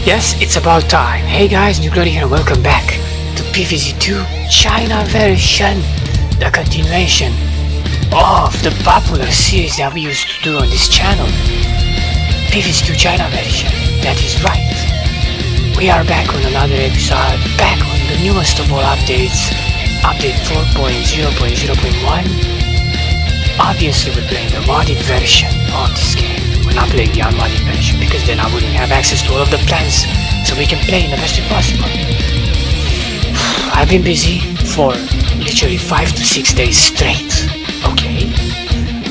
Yes, it's about time. Hey guys, New Glory here and welcome back to PVZ 2 China version, the continuation of the popular series that we used to do on this channel. PVZ 2 China version, that is right. We are back on another episode, back on the newest of all updates, update 4.0.0.1. Obviously we're playing the modded version of this game. We're not playing the unmodded version because then I wouldn't have access to all of the plans, so we can play in the best way possible. I've been busy for literally 5 to 6 days straight, okay?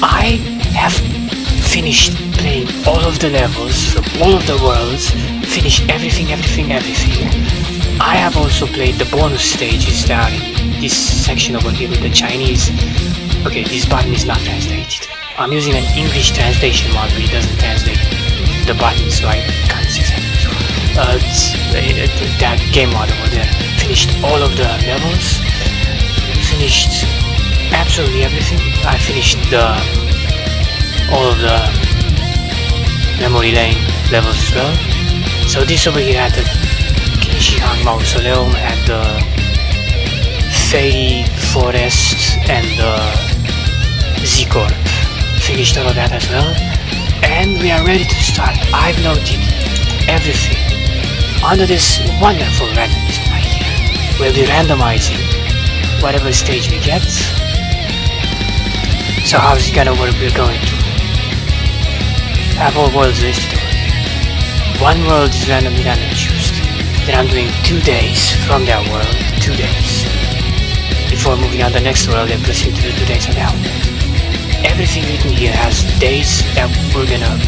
I have finished playing all of the levels from all of the worlds, finished everything. I have also played the bonus stages that are in this section over here with the Chinese. Okay, this button is not translated. I'm using an English translation mod, but it doesn't translate the button, so I can't see that game mod over there. Finished all of the levels, finished absolutely everything. I finished all of the memory lane levels as well. So this over here had the Kinshihang Mausoleum, had the Fairy Forest and the Z-Corp. Finished all of that as well, and we are ready to start. I've noted everything under this wonderful randomism right here. We'll be randomizing whatever stage we get. So how's it gonna work? We're going to have all worlds listed over here. One world is randomly chosen. Then I'm doing 2 days from that world, 2 days. Before moving on to the next world and proceed to the 2 days on that one. Everything written here has days that we're gonna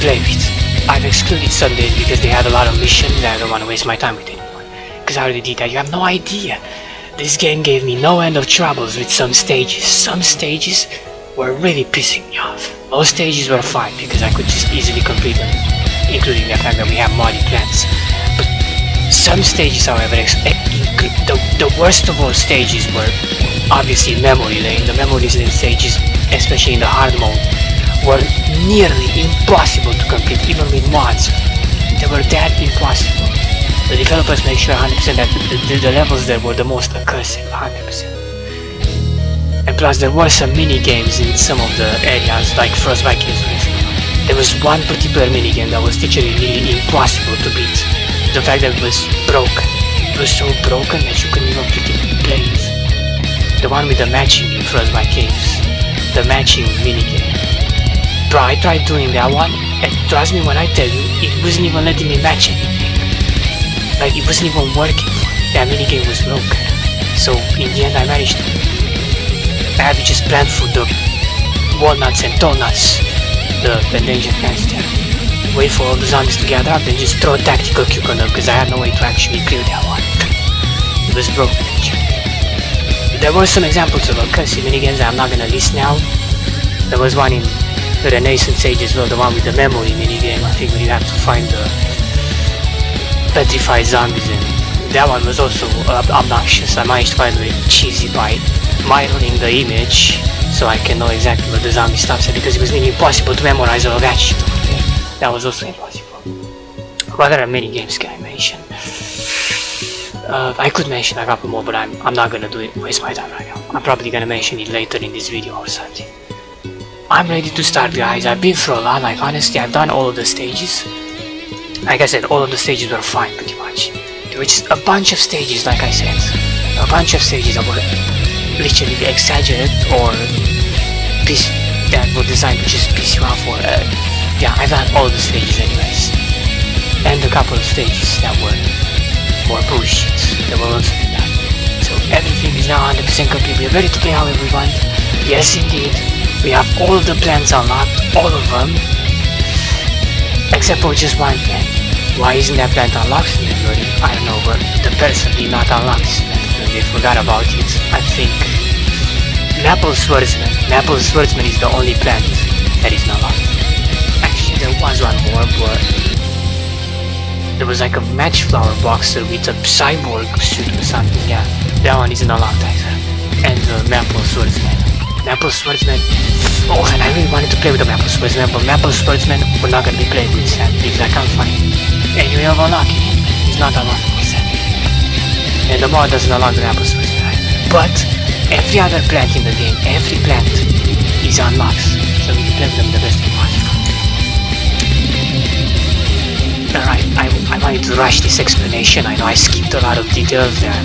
play with. I've excluded Sundays because they had a lot of missions that I don't want to waste my time with anymore. Because I already did that. You have no idea. This game gave me no end of troubles with some stages. Some stages were really pissing me off. Most stages were fine because I could just easily complete them, including the fact that we have modded plans. But some stages, however, the worst of all stages were obviously memory lane. The memory lane stages, especially in the hard mode, were nearly impossible to complete, even with mods. They were that impossible. The developers make sure 100% that the levels there were the most accursed, 100%. And plus there were some mini games in some of the areas, like Frostbite Caves, for example. There was one particular mini game that was literally nearly impossible to beat. The fact that it was broken. It was so broken that you couldn't even play it. The one with the matching in Frostbite Caves. The matching minigame. Bro, I tried doing that one, and trust me when I tell you, it wasn't even letting me match anything. Like, it wasn't even working. That minigame was broken. So, in the end I managed to... I had to just plant food the walnuts and donuts, the endangered plants there. Wait for all the zombies to gather up, then just throw a tactical cuke on them, because I had no way to actually clear that one. It was broken, actually. There were some examples of accursed minigames that I'm not gonna list now. There was one in the Renaissance Age as well, the one with the memory minigame, I think, where you have to find the petrified zombies, and that one was also obnoxious. I managed to find it cheesy by mirroring the image so I can know exactly where the zombie stops at, because it was nearly impossible to memorize all of that shit over there. That was also impossible. What other minigames can I mention? I could mention a couple more, but I'm not gonna do it, waste my time right now. I'm probably gonna mention it later in this video or something. I'm ready to start, guys. I've been through a lot, like honestly, I've done all of the stages. Like I said, all of the stages were fine, pretty much. There were just a bunch of stages, like I said. A bunch of stages that were literally exaggerated or that were designed to just piss you off, or yeah, I've done all the stages anyways. And a couple of stages that were more bullshit that were also done. So everything is now 100% complete. We're ready to play however we want. Yes, indeed. We have all of the plans unlocked, all of them, except for just one plan. Why isn't that plan unlocked? I don't know, but the person did not unlock this plan. They forgot about it. I think Maple Swordsman is the only plant that is not locked. Actually, there was one more, but there was like a match flower boxer with a cyborg suit or something. Yeah, that one isn't unlocked either. And the Maple Swordsman. Maple Swordsman. Oh, and I really wanted to play with the Maple Swordsman, but Maple Swordsman we're not gonna be playing with that because I can't find any way of unlocking him. He's not unlockable set. And the mod doesn't unlock the Maple Swordsman either. But every other plant in the game, every plant is unlocked. So we can play with them the best we want. Alright, I wanted to rush this explanation. I know I skipped a lot of details that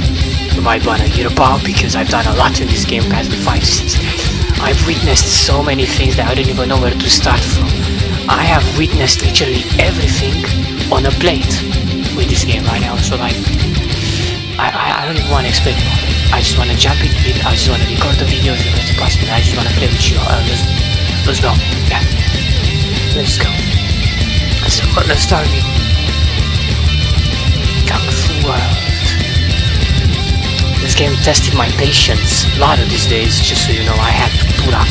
you might want to hear about because I've done a lot in this game past the 5 seasons. I've witnessed so many things that I don't even know where to start from. I have witnessed literally everything on a plate with this game right now, so like I don't even want to explain more. I just want to jump into it. I just want to record the videos the best possible. I just want to play with you. Let's go. Yeah. Let's go. Let's start with Kung Fu World. This game tested my patience a lot of these days, just so you know. I had to put up.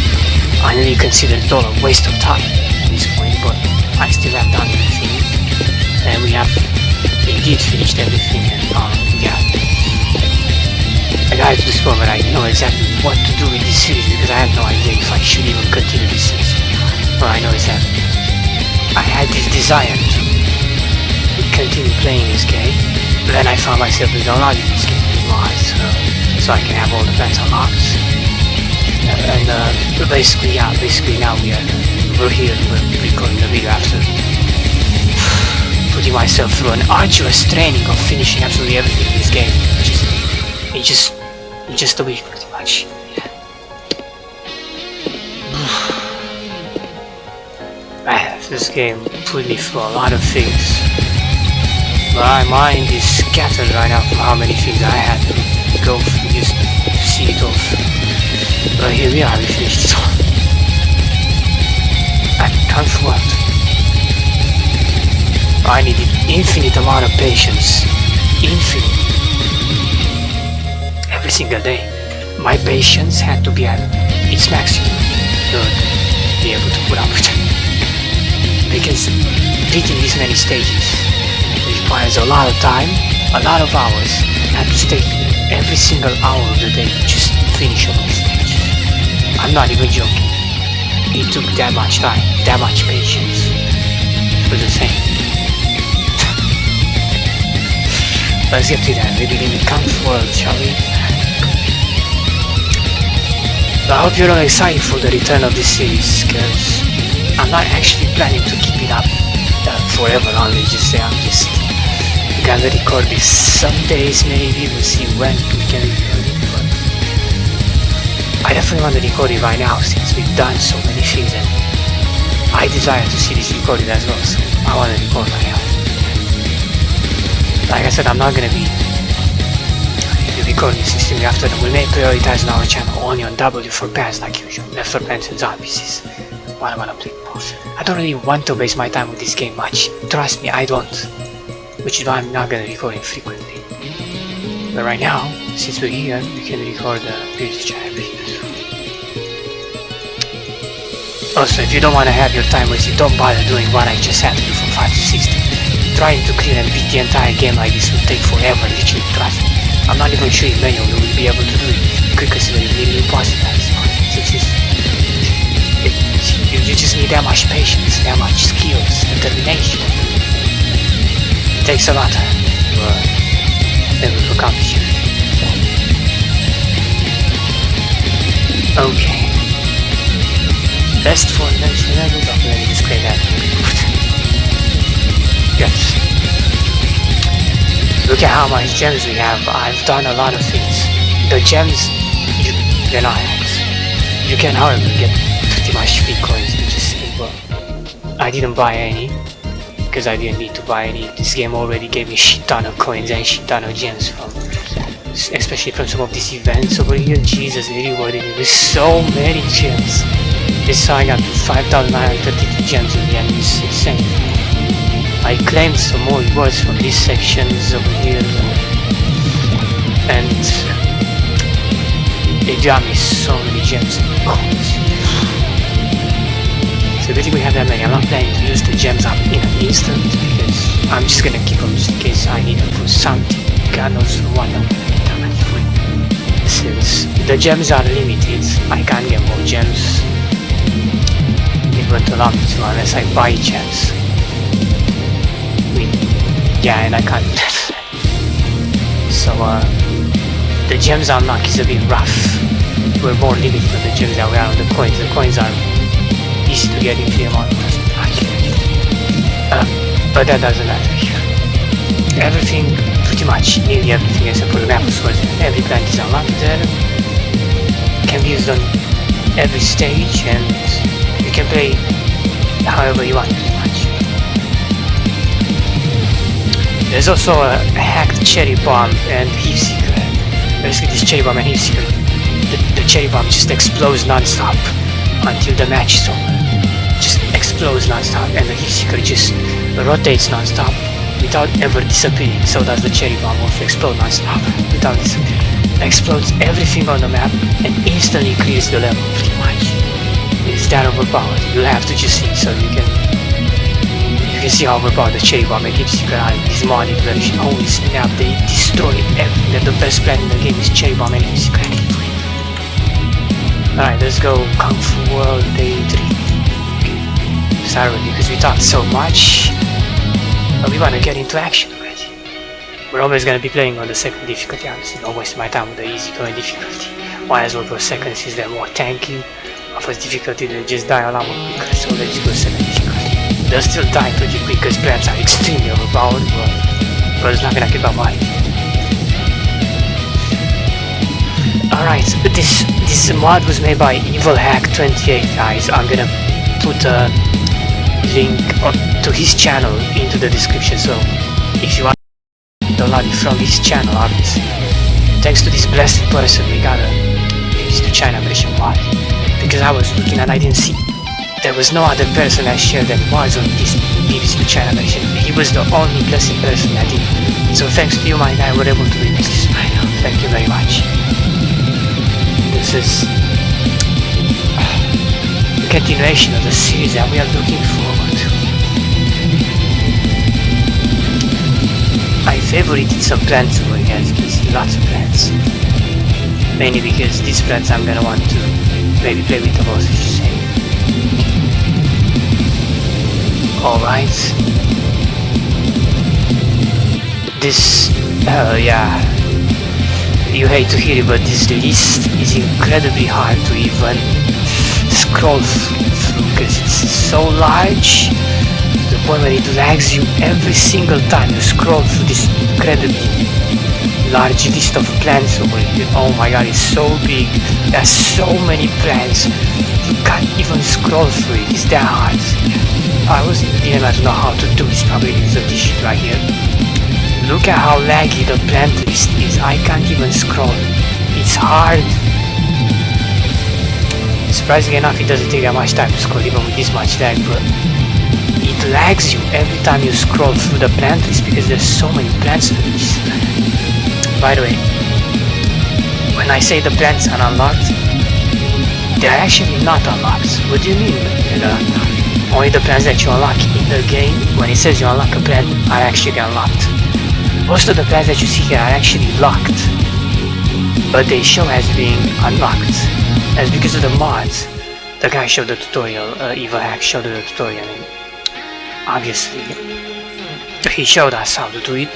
I really consider it all a waste of time at this point, but I still have done everything, and we have indeed finished everything. And yeah, I got to this point where I know exactly what to do with this series because I have no idea if I should even continue this series. All I know is that I had this desire to continue playing this game, but then I found myself downloading this game with mods, so I can have all the plans unlocked. And basically now we're here, we're recording the video after putting myself through an arduous training of finishing absolutely everything in this game. In just a week, pretty much. This game put me through a lot of things. My mind is scattered right now from how many things I had to go through just to see it off. But here we are, we finished it all. I can't afford. I needed infinite amount of patience. Infinite. Every single day. My patience had to be at its maximum to be able to put up with it. Because beating these many stages requires a lot of time, a lot of hours. I had to stay every single hour of the day just to finish all these stages. I'm not even joking. It took that much time, that much patience for the thing. Let's get to that. We begin with Kung Fu World, shall we? I hope you're all excited for the return of this series, because I'm not actually planning to keep it up forever, only just say I'm just gonna record this some days, maybe we'll see when we can record it, but I definitely want to record it right now since we've done so many things and I desire to see this recorded as well, so I want to record right now. Like I said, I'm not gonna be recording this extremely after that. We may prioritize on our channel only on W for pants like usual, Left for Plants and Zombies. What I want to play. I don't really want to waste my time with this game much. Trust me, I don't. Which is why I'm not gonna record it frequently. But right now, since we're here, we can record the PVZ videos. Also, if you don't want to have your time wasted, don't bother doing what I just had to do from 5 to 60. Trying to clear and beat the entire game like this will take forever, literally, trust me. I'm not even sure if manual will be able to do it quicker, so it's really impossible. You just need that much patience, that much skills, determination. It takes a lot to be able to accomplish it. Okay. Best for next level. Let me just clear that. Yes. Look at how much gems we have. I've done a lot of things. The gems they're not hacks. You can, however, get pretty much free coins to just say, but I didn't buy any because I didn't need to buy any. This game already gave me a shit ton of coins and a shit ton of gems from, especially from some of these events over here. Jesus, they rewarded me with so many gems. This is how I got 5,932 gems in the end. It's insane. I claimed some more rewards from these sections over here, and they got me so many gems and coins. So good thing we have that many. I'm not planning to use the gems up in an instant because I'm just gonna keep them just in case I need them for something. God knows for what. Since the gems are limited. I can't get more gems. It won't allow me to unless I buy gems. Yeah, and I can't do that. So the gems unlock is a bit rough. We're more limited on the gems than we are on the coins. The coins are easy to get in the amount. But that doesn't matter here. Everything, pretty much nearly everything except for the map source, every plant is unlocked there. Can be used on every stage, and you can play however you want pretty much. There's also a hacked cherry bomb and heat seeker. Basically this cherry bomb and heat seeker, the cherry bomb just explodes non-stop until the match is over. Just explodes non-stop, and the heat seeker just rotates non-stop without ever disappearing. So does the cherry bomb, also explode non-stop without disappearing. Explodes everything on the map and instantly clears the level pretty much. It's that overpowered. You'll have to just see, so you can see how overpowered the cherry bomb and heat seeker are in this modded version. Holy snap, they destroy everything. That the best plan in the game is cherry bomb and heat seeker. Alright, let's go Kung Fu World Day 3. Sorry, because we talked so much, but we want to get into action already. We're always going to be playing on the second difficulty. Obviously, don't waste my time with the easy going difficulty. Might as well go second since they're more tanky. First difficulty, they just die a lot more quicker, so let's go second difficulty. They'll still die pretty quick because plants are extremely overpowered, but it's not gonna keep up mind. Alright, this mod was made by Evil Hack 28, guys. I'm gonna put a link to his channel into the description, so if you want to download it from his channel, obviously. Thanks to this blessed person, we got a PVZ to China version mod, because I was looking and I didn't see. There was no other person that shared that mods on this PVZ to China version. He was the only blessed person that did. So thanks to you, my guy, we're able to release this right now. Thank you very much. This is the continuation of the series that we are looking forward to. I favorited some plants over here, as you can see, lots of plants. Mainly because these plants I'm gonna want to maybe play with the most, as you say. Alright. This, yeah, you hate to hear it, but this list is incredibly hard to even scroll through because it's so large to the point where it lags you every single time you scroll through this incredibly large list of plants over here. Oh my god, it's so big. There's so many plants. You can't even scroll through it. It's that hard. I didn't know how to do this, probably because of this shit right here. Look at how laggy the plant list is. I can't even scroll. It's hard. Surprisingly enough, it doesn't take that much time to scroll even with this much lag, but it lags you every time you scroll through the plant list because there's so many plants to this. By the way, when I say the plants are unlocked, they're actually not unlocked. What do you mean they're not unlocked? Only the plants that you unlock in the game, when it says you unlock a plant, are actually unlocked. Most of the plants that you see here are actually locked, but they show as being unlocked. That's because of the mods. The guy showed the tutorial, Evil Hack showed the tutorial, and obviously he showed us how to do it.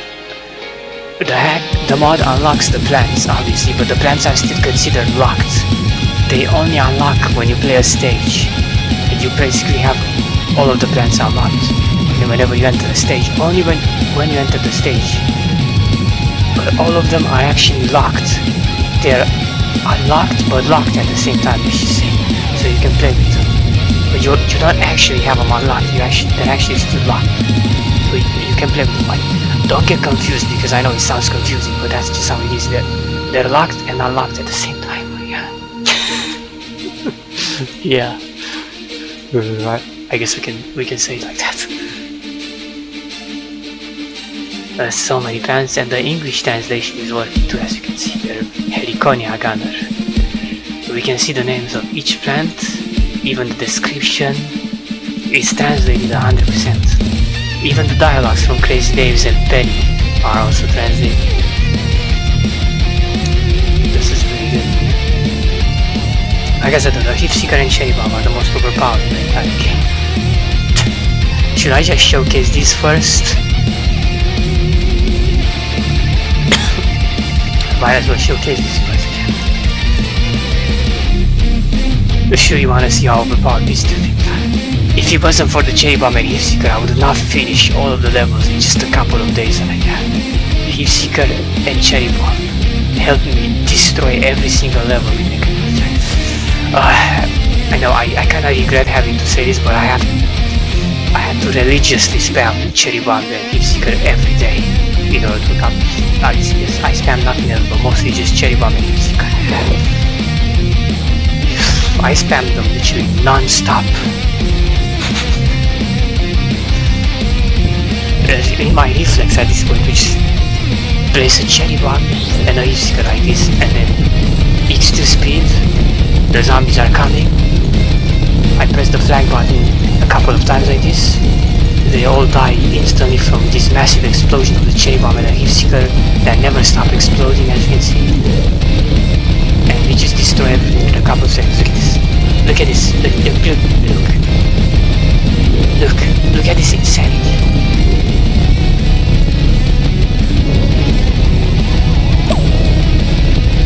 The mod unlocks the plants, obviously, but the plants are still considered locked. They only unlock when you play a stage, and you basically have all of the plants unlocked. And whenever you enter a stage, only when you enter the stage. But all of them are actually locked. They're unlocked but locked at the same time, as you say. So you can play with them. But you don't actually have them unlocked. They're actually still locked. So you can play with them. Like, don't get confused because I know it sounds confusing, but that's just how it is. They're locked and unlocked at the same time. Yeah. Yeah. Right. I guess we can say it like that. There's so many plants, and the English translation is working too, as you can see. They're Heliconia Gunner. We can see the names of each plant, even the description is translated 100%. Even the dialogues from Crazy Daves and Penny are also translated. This is really good. I guess I don't know, Hipseeker and Cherry Bomb are the most overpowered in the entire game. Should I just showcase this first? Might as well showcase this first. Sure, you wanna see how overpowered these two things are. If it wasn't for the Cherry Bomb and Hipseeker, I would not finish all of the levels in just a couple of days that I had. Hipseeker and Cherry Bomb helped me destroy every single level in the game. I know I kinda regret having to say this, but I had to religiously spam Cherry Bomb and Hipseeker every day in order to accomplish it. Yes, I spam nothing else, but mostly just Cherry Bomb and Hipseeker. I spammed them literally non-stop. In my reflex at this point, which place a Cherry Bomb and a Hipseeker like this, and then X2 speed, the zombies are coming. I press the flag button a couple of times like this. They all die instantly from this massive explosion of the Cherry Bomb and the Hipseeker that never stop exploding, as you can see. And we just destroy everything in a couple of seconds. Look at this. Look at this insanity.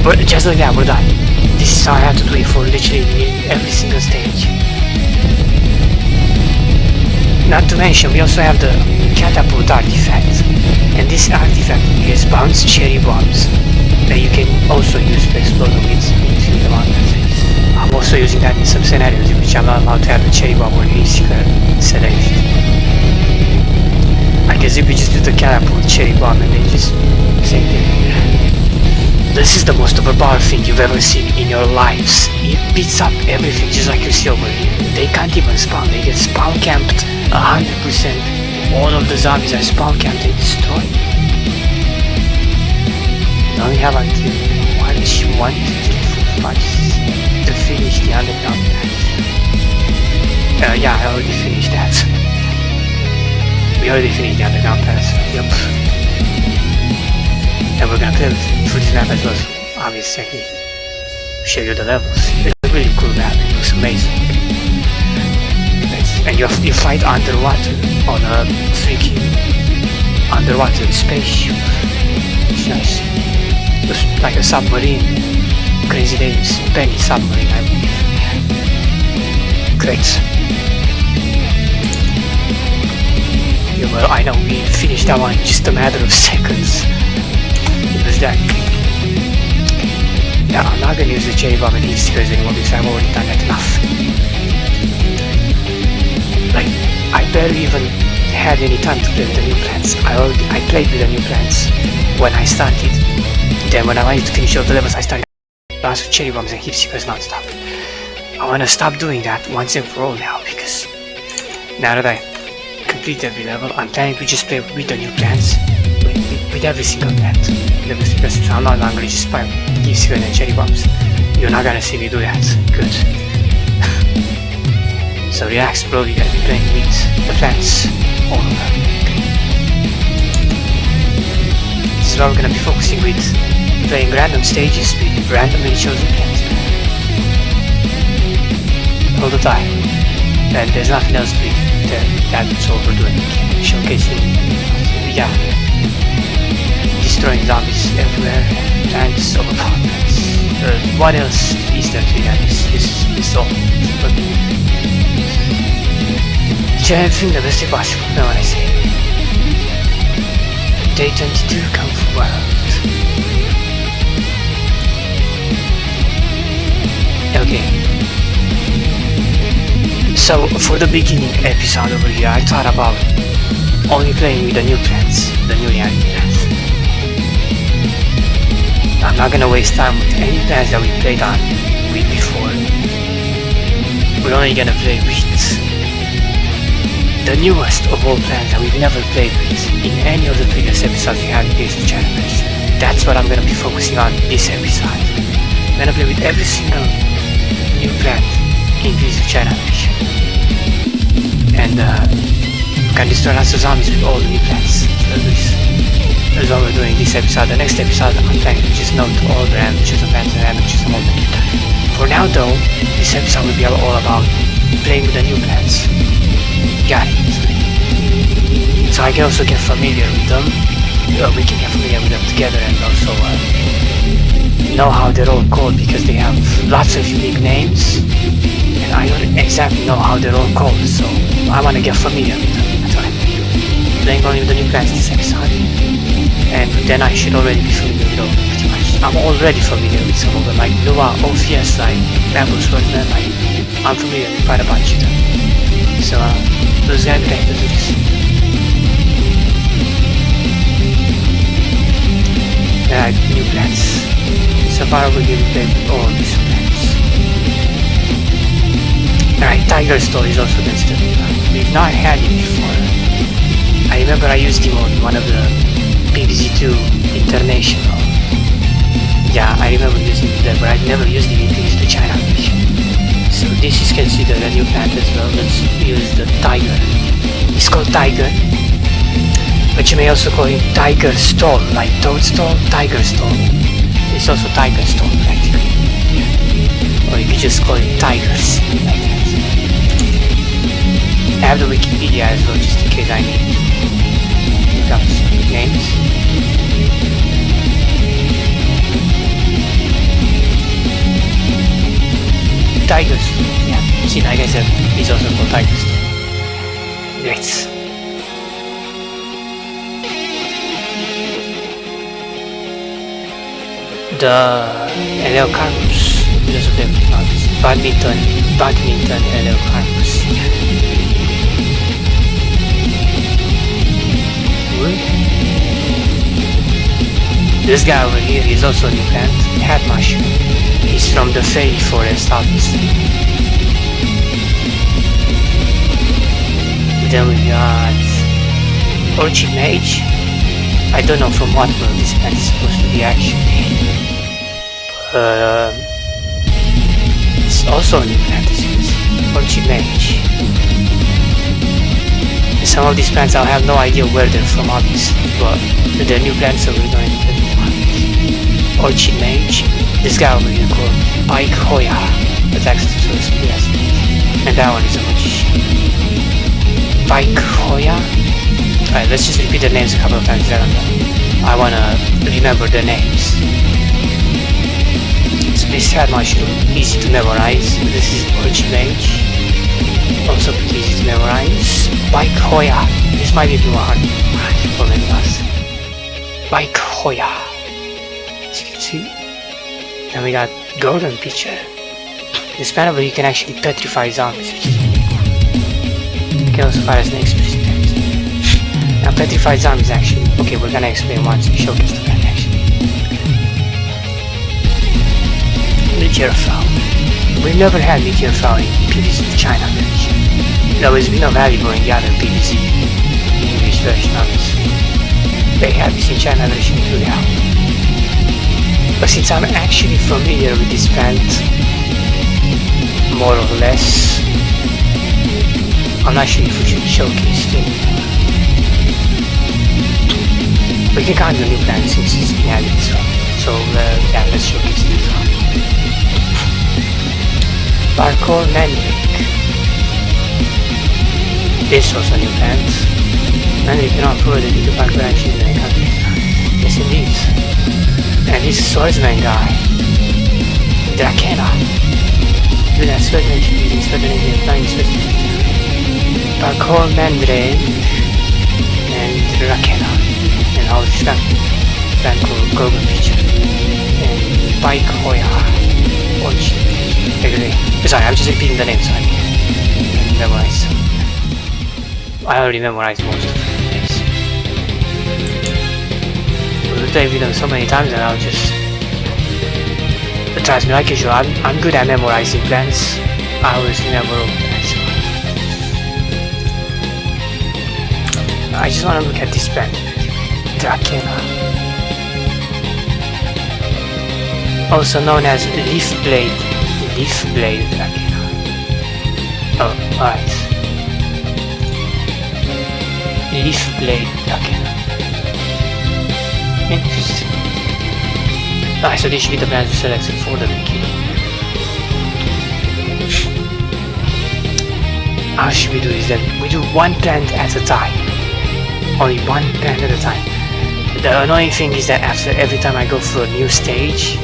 But just like that, we're done. This is how I had to do it for literally every single stage. Not to mention, we also have the catapult artifact, and this artifact has bounced Cherry Bombs that you can also use to explode them into the mountains. I'm also using that in some scenarios in which I'm not allowed to have a Cherry Bomb or Hipseeker selected. I guess if you just do the catapult Cherry Bomb and then just same thing. This is the most overpowered thing you've ever seen in your lives. It beats up everything just like you see over here. They can't even spawn, they get spawn camped 100%. All of the zombies are spawn camped and destroyed. Now we have until 1, 2, 3, 4, 5, 6 to finish the underground path. Yeah, I already finished that. We already finished the underground path. Yep. And we're gonna play through this map as well, so obviously I can show you the levels. It's a really cool map, it looks amazing. And you fight underwater on a freaking underwater spaceship. It's nice. Just like a submarine. Crazy Dave's penny submarine, I believe. Great. Yeah, well, I know we finished that one in just a matter of seconds. It was that. Yeah, I'm not gonna use the Cherry Bomb and Hipseekers anymore because I've already done that enough. Like, I barely even had any time to play with the new plants. I played with the new plants when I started. Then when I wanted to finish all the levels, I started with Cherry Bombs and Hipseekers non-stop. I wanna stop doing that once and for all now, because now that I complete every level, I'm planning to just play with the new plants, with every single plant. Because I'm not longer just playing Hipseekers and Cherry Bombs. You're not gonna see me do that. Good. So relax, bro, you gotta be playing with the plants all over. This is why we're gonna be focusing with playing random stages with randomly chosen plants all the time. And there's nothing else to be there. That's all we're doing. Showcasing, yeah, destroying zombies everywhere, plants, overpowered plants. What else is there to be done? This is all. Everything the best possible, know what I say. Day 22 Kung Fu World. Okay. So for the beginning episode over here, I thought about only playing with the new plants, the new young plants. I'm not gonna waste time with any plants that we played on with before. We're only gonna play with the newest of all plants that we've never played with in any of the previous episodes we had in this channel. That's what I'm gonna be focusing on this episode. I'm gonna play with every single new plant in this channel, and can destroy lots of zombies with all the new plants. That's what we're doing this episode. The next episode I'm planning to just note all the random chosen plants and random chosen all the new plants. For now though, this episode will be all about playing with the new plants. Got it. So I can also get familiar with them. We can get familiar with them together and also know how they're all called, because they have lots of unique names and I don't exactly know how they're all called, so I want to get familiar with them. That's what I'm doing. Playing only with the new plants this episode, and then I should already be familiar with all of them pretty much. I'm already familiar with some of them, like Lua, Ophius, like Bamboo Swordsman, like I'm familiar with quite a bunch of them. So let's get ready to do this. Alright, new plants. So far we will play with all these plants. Alright, Tiger Stone is also considered new. We've not had it before. I remember I used him on one of the PVZ2 International. Yeah, I remember using it there, but I've never used it in the China version. So this is considered a new plant as well. Let's use the Tiger. It's called Tiger, but you may also call him Tiger Stone, like Toadstool, Tiger Stone. It's also Tiger Stone practically. Or you could just call it Tigers, like that. I have the Wikipedia as well, just in case I need to look up some names. Tigers, yeah. See, like I said, he's also called Tigers. Great. The Eleocarpus, because of them, badminton Eleocarpus. This guy over here is also a new plant, MUSH. He's from the Fairy Forest, obviously. Then we got Orchid Mage. I don't know from what world this plant is supposed to be actually. It's also a new plant, Orchid Mage. Some of these plants I have no idea where they're from, obviously, but they're new plants, so we're going to put them on. Orchid Mage. This guy over here called Pike Hoya. That's actually supposed to be as and that one is a magician. Pike Hoya. Alright, let's just repeat the names a couple of times. I wanna remember the names. So this head mushroom, easy to memorize. This is Orchid Mage, also pretty easy to memorize. Pike Hoya. This might be more hard for many of us. Pike Hoya. As you can see. Then we got Golden Pitcher. This plant you can actually petrify zombies. You can also fire snakes. Now petrified zombies actually. Okay, we're gonna explain once we showcase the plant actually. Meteor Flower. We've never had Meteor Flower in PVZ China version. It always been valuable in the other PVZ English version, obviously. They have this in China version too now. But since I'm actually familiar with this plant, more or less, I'm not sure if we should showcase it. We can count the new plant since it's been added as well. So yeah, let's showcase this one. Parkour Mandrake. This was a new plant. Mandrake cannot prove that you can parkour actually in any country. Yes indeed. And this swordsman guy, Drakena. Do that swordsman should be using sword and flying swordsman. Parkour Mandrake and Drakena. And all this plant called Golden Pitcher. And Pike Hoya. Orchid. Sorry, I'm just repeating the names so I can memorize. I already memorized most of the names. We'll play with them so many times and I'll just... But trust me, like usual, I'm good at memorizing plants. I always remember all the plants. I just want to look at this plant. Drakena. Also known as Leaf Blade Drakena. Oh, alright. Leaf Blade Drakena. Interesting. Alright, so this should be the plants we selected for the wiki. how should we do this then? We do one plant at a time. Only one plant at a time. The annoying thing is that after every time I go through a new stage,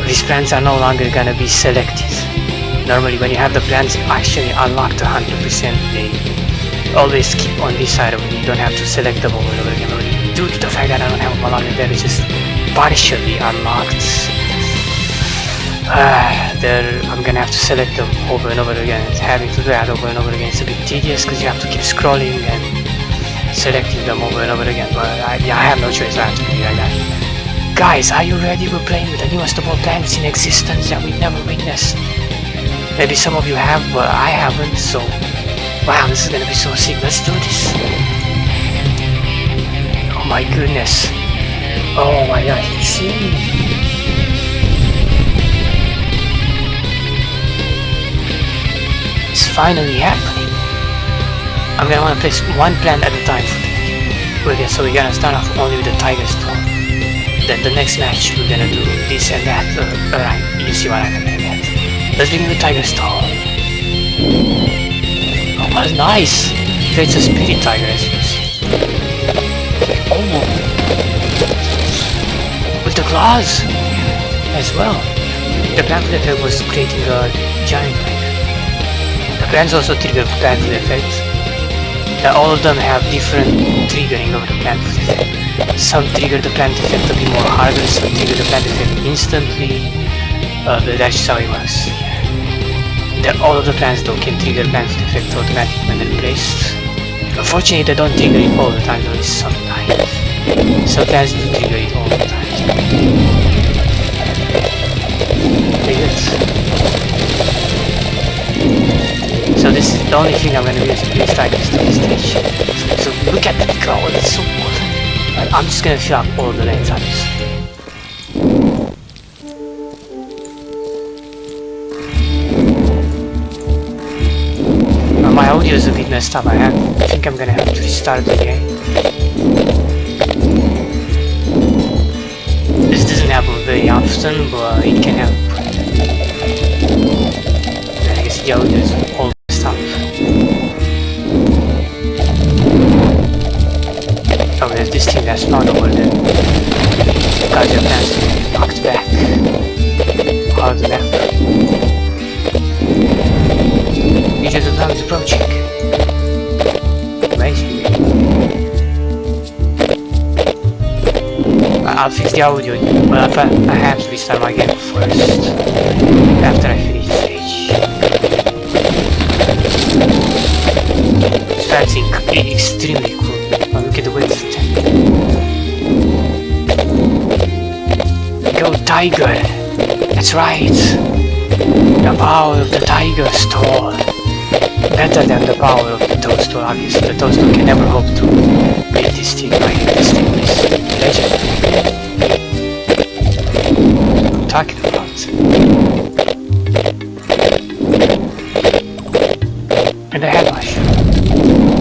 these plants are no longer gonna be selected. Normally when you have the plants actually unlocked 100%, they always keep on this side of it. You don't have to select them over and over again. Due to the fact that I don't have them unlocked, they're just partially unlocked. I'm gonna have to select them over and over again. Having to do that over and over again is a bit tedious because you have to keep scrolling and selecting them over and over again, but I have no choice. I have to do like that. Guys, are you ready? We're playing with the newest of all plants in existence that we've never witnessed. Maybe some of you have, but I haven't, so wow, this is gonna be so sick. Let's do this. Oh my goodness. Oh my god, insane. It's finally happening. I'm gonna wanna place one plant at a time for that. So we're gonna start off only with the tiger storm. Then the next match we're gonna do this and that. Alright, you see what I'm gonna get. Let's begin with tiger storm. Oh, that's nice. It's a spirit tiger as you see. Oh, with the claws as well. The plant effect was creating a giant tiger. The plants also trigger plant effects. All of them have different triggering of the plant effect. Some trigger the plant effect a bit more harder, some trigger the plant effect instantly, but that's just how it works. All of the plants though can trigger plant effect automatically when they're placed. Unfortunately they don't trigger it all the time, though sometimes. Some plants do trigger it all the time. Very good. So this is the only thing I'm gonna do is use tigers to this stage. So look at that girl, it's so cool. I'm just gonna fill up all the lanes obviously. My audio is a bit messed up. I think I'm gonna have to restart the game. This doesn't happen very often, but it can happen. I guess the audio is all messed up. Oh, there's this thing that's not over there. Because your plans to be knocked back out of the map. Because the time is approaching. Amazing. I'll fix the audio, but I have to restart my game first. After I finish the stage. That's extremely cool. Oh, look at the way it's Go tiger! That's right! The power of the tiger stole. Better than the power of the toadstool, obviously. The toadstool can never hope to beat this thing. This thing is legendary. What I'm talking about. And the head wash.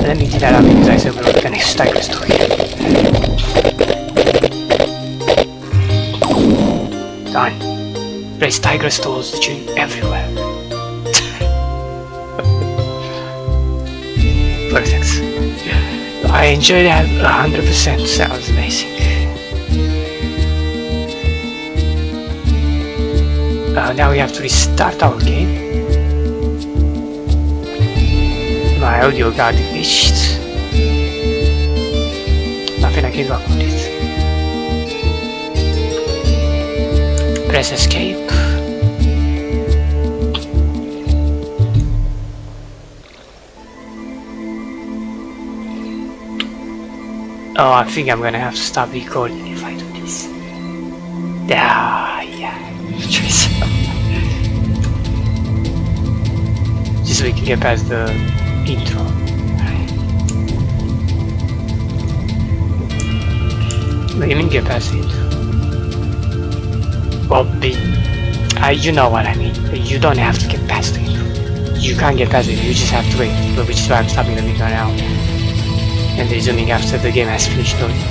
Let me do that up because I said we were gonna tiger stool here. Done. Place tiger stools everywhere. Perfect. I enjoyed that 100%. Sounds amazing. Now we have to restart our game. My audio got glitched. Nothing I can do about it. Press escape. Oh, I think I'm gonna have to stop recording if I do this. Yeah. Choice. Just so we can get past the intro. Right. What do you mean get past the intro? Well, you know what I mean. You don't have to get past the intro. You can't get past it, you just have to wait. Which is why I'm stopping the video now. And resuming after the game has finished loading.